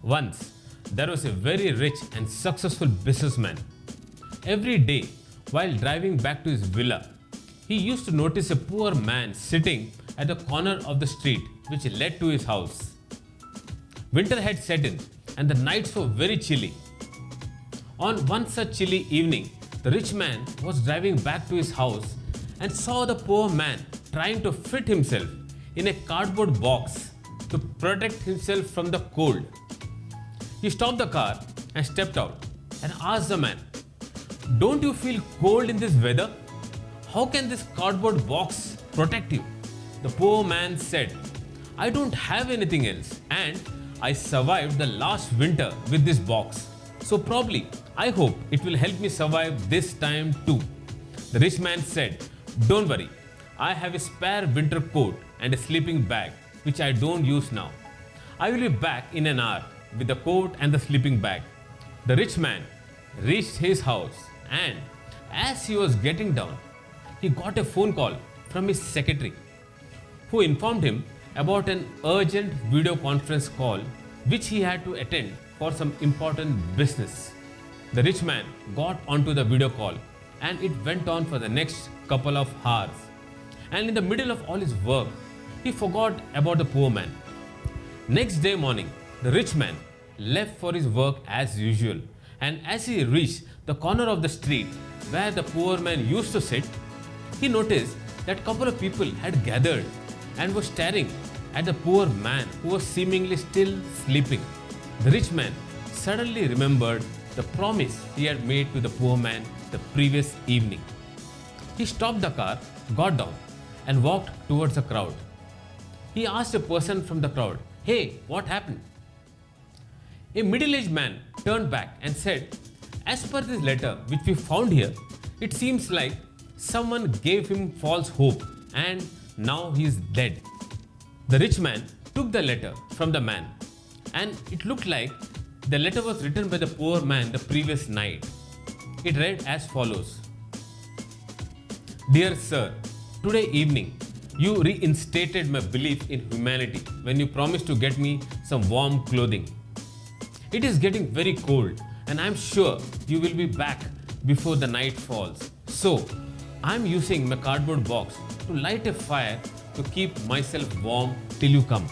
Once, there was a very rich and successful businessman. Every day, while driving back to his villa, he used to notice a poor man sitting at the corner of the street which led to his house. Winter had set in, and the nights were very chilly. On one such chilly evening, the rich man was driving back to his house and saw the poor man trying to fit himself in a cardboard box to protect himself from the cold. He stopped the car and stepped out and asked the man, "Don't you feel cold in this weather? How can this cardboard box protect you?" The poor man said, "I don't have anything else and I survived the last winter with this box. So probably I hope it will help me survive this time too." The rich man said, "Don't worry, I have a spare winter coat and a sleeping bag which I don't use now. I will be back in an hour with the coat and the sleeping bag." The rich man reached his house and as he was getting down, he got a phone call from his secretary who informed him about an urgent video conference call which he had to attend for some important business. The rich man got onto the video call and it went on for the next couple of hours. And in the middle of all his work, he forgot about the poor man. Next day morning, the rich man left for his work as usual, and as he reached the corner of the street where the poor man used to sit, he noticed that couple of people had gathered and were staring at the poor man who was seemingly still sleeping. The rich man suddenly remembered the promise he had made to the poor man the previous evening. He stopped the car, got down, and walked towards the crowd. He asked a person from the crowd, "Hey, what happened?" A middle-aged man turned back and said, "As per this letter which we found here, it seems like someone gave him false hope and now he is dead." The rich man took the letter from the man and it looked like the letter was written by the poor man the previous night. It read as follows: "Dear sir, today evening you reinstated my belief in humanity when you promised to get me some warm clothing. It is getting very cold and I am sure you will be back before the night falls. So I am using my cardboard box to light a fire to keep myself warm till you come.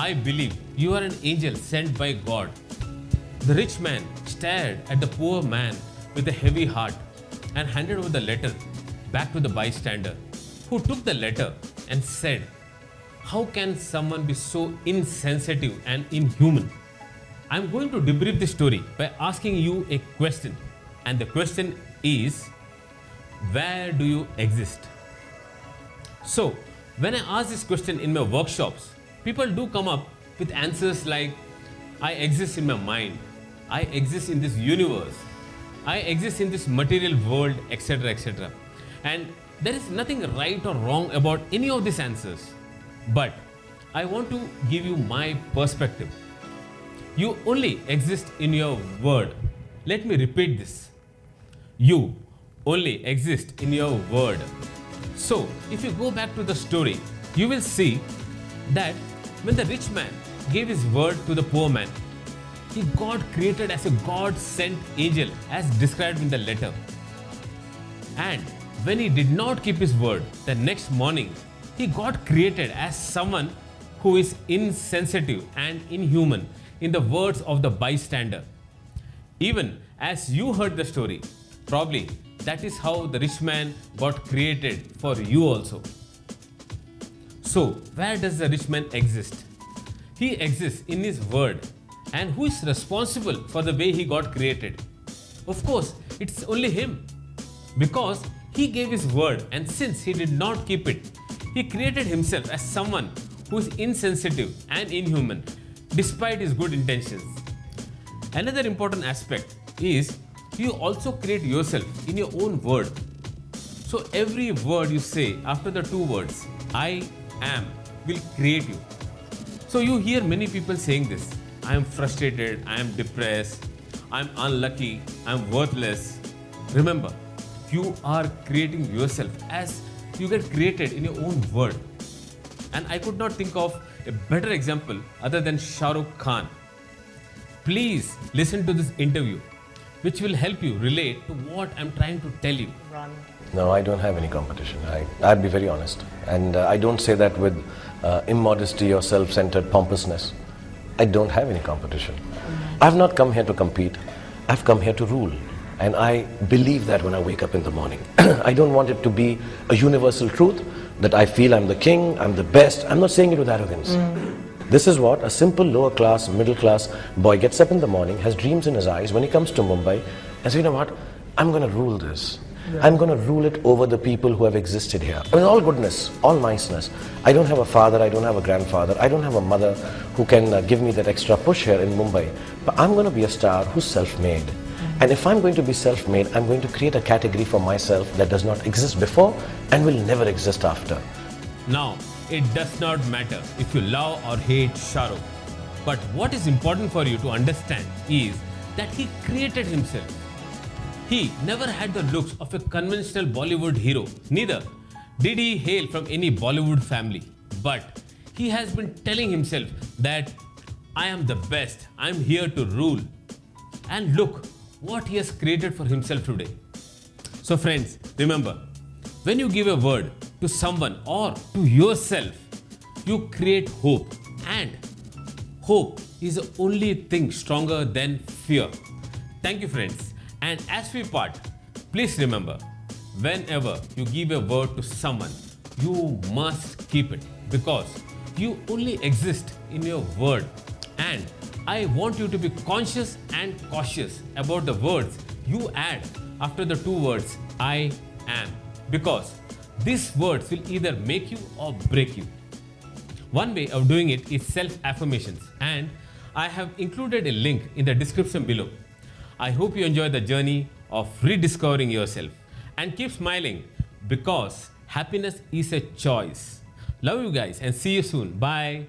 I believe you are an angel sent by God." The rich man stared at the poor man with a heavy heart and handed over the letter back to the bystander, who took the letter and said, "How can someone be so insensitive and inhuman?" I am going to debrief the story by asking you a question, and the question is, where do you exist? So, when I ask this question in my workshops, people do come up with answers like, "I exist in my mind, I exist in this universe, I exist in this material world, etc. etc." And there is nothing right or wrong about any of these answers. But I want to give you my perspective. You only exist in your word. Let me repeat this. You only exist in your word. So, if you go back to the story, you will see that when the rich man gave his word to the poor man, he got created as a God-sent angel as described in the letter. And when he did not keep his word, the next morning, he got created as someone who is insensitive and inhuman in the words of the bystander. Even as you heard the story, probably that is how the rich man got created for you also. So, where does the rich man exist? He exists in his word. And who is responsible for the way he got created? Of course, it's only him. Because he gave his word, and since he did not keep it, he created himself as someone who is insensitive and inhuman despite his good intentions. Another important aspect is you also create yourself in your own word. So every word you say after the two words, "I am," will create you. So you hear many people saying this: "I am frustrated, I am depressed, I am unlucky, I am worthless." Remember, you are creating yourself as you get created in your own word. And I could not think of a better example other than Shah Rukh Khan. please listen to this interview, which will help you relate to what I'm trying to tell you. No, I don't have any competition. I'd be very honest. And I don't say that with immodesty or self-centered pompousness. I don't have any competition. I've not come here to compete. I've come here to rule. And I believe that when I wake up in the morning. I don't want it to be a universal truth that I feel I'm the king, I'm the best. I'm not saying it with arrogance. This is what a simple lower class, middle class boy gets up in the morning, has dreams in his eyes when he comes to Mumbai and says, you know what, I'm going to rule this. I'm going to rule it over the people who have existed here. I mean, all goodness, all niceness. I don't have a father, I don't have a grandfather, I don't have a mother who can give me that extra push here in Mumbai. But I'm going to be a star who's self-made. And if I'm going to be self-made, I'm going to create a category for myself that does not exist before and will never exist after. Now, it does not matter if you love or hate Shah Rukh. But what is important for you to understand is that he created himself. He never had the looks of a conventional Bollywood hero. Neither did he hail from any Bollywood family. But he has been telling himself that I am the best, I am here to rule. And look what he has created for himself today. So friends, remember, when you give a word to someone or to yourself, you create hope. And hope is the only thing stronger than fear. Thank you, friends. And as we part, please remember, whenever you give a word to someone, you must keep it because you only exist in your word. And I want you to be conscious and cautious about the words you add after the two words I am, because these words will either make you or break you. One way of doing it is self-affirmations, and I have included a link in the description below. I hope you enjoy the journey of rediscovering yourself and keep smiling because happiness is a choice. Love you guys and see you soon. Bye.